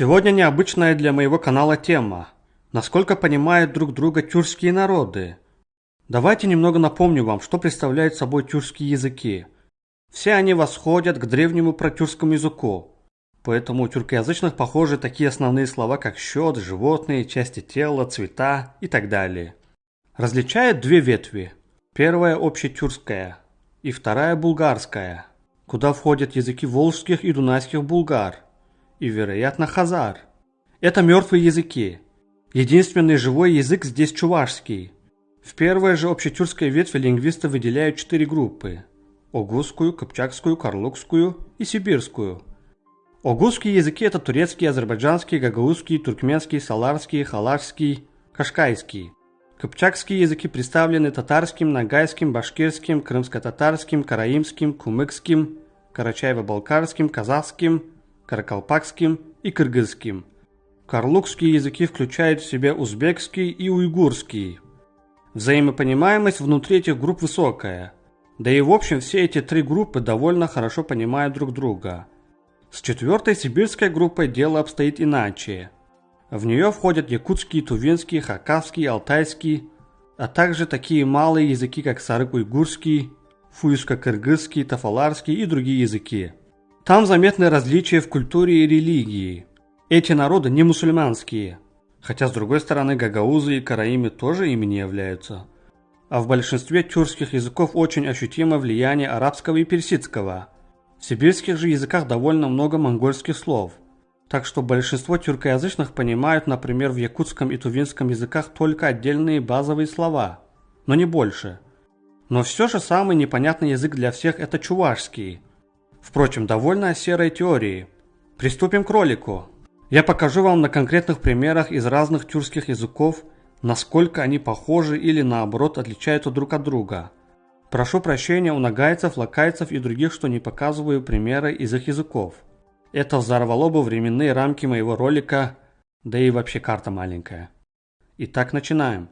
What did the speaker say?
Сегодня необычная для моего канала тема. Насколько понимают друг друга тюркские народы? Давайте немного напомню вам, что представляют собой тюркские языки. Все они восходят к древнему протюркскому языку. Поэтому у тюркоязычных похожи такие основные слова, как счет, животные, части тела, цвета и так далее. Различают две ветви. Первая общетюркская и вторая булгарская, куда входят языки волжских и дунайских булгар и, вероятно, хазар. Это мертвые языки. Единственный живой язык здесь чувашский. В первой же общетюркской ветви лингвисты выделяют 4 группы: огузскую, кыпчакскую, карлукскую и сибирскую. Огузские языки – это турецкий, азербайджанский, гагаузский, туркменский, саларский, халашский, кашкайский. Кыпчакские языки представлены татарским, ногайским, башкирским, крымско-татарским, караимским, кумыкским, карачаево-балкарским, казахским, каракалпакским и кыргызским. Карлукские языки включают в себя узбекский и уйгурский. Взаимопонимаемость внутри этих групп высокая. Да и в общем все эти 3 группы довольно хорошо понимают друг друга. С 4-й сибирской группой дело обстоит иначе. В нее входят якутский, тувинский, хакасский, алтайский, а также такие малые языки, как сарык-уйгурский, фуйско-кыргызский, тафаларский и другие языки. Там заметны различия в культуре и религии. Эти народы не мусульманские, хотя с другой стороны гагаузы и караимы тоже ими не являются. А в большинстве тюркских языков очень ощутимо влияние арабского и персидского. В сибирских же языках довольно много монгольских слов, так что большинство тюркоязычных понимают, например, в якутском и тувинском языках только отдельные базовые слова, но не больше. Но все же самый непонятный язык для всех – это чувашский. Впрочем, довольно о серой теории. Приступим к ролику. Я покажу вам на конкретных примерах из разных тюркских языков, насколько они похожи или наоборот отличаются друг от друга. Прошу прощения у нагайцев, лакайцев и других, что не показываю примеры из их языков. Это взорвало бы временные рамки моего ролика, да и вообще карта маленькая. Итак, начинаем.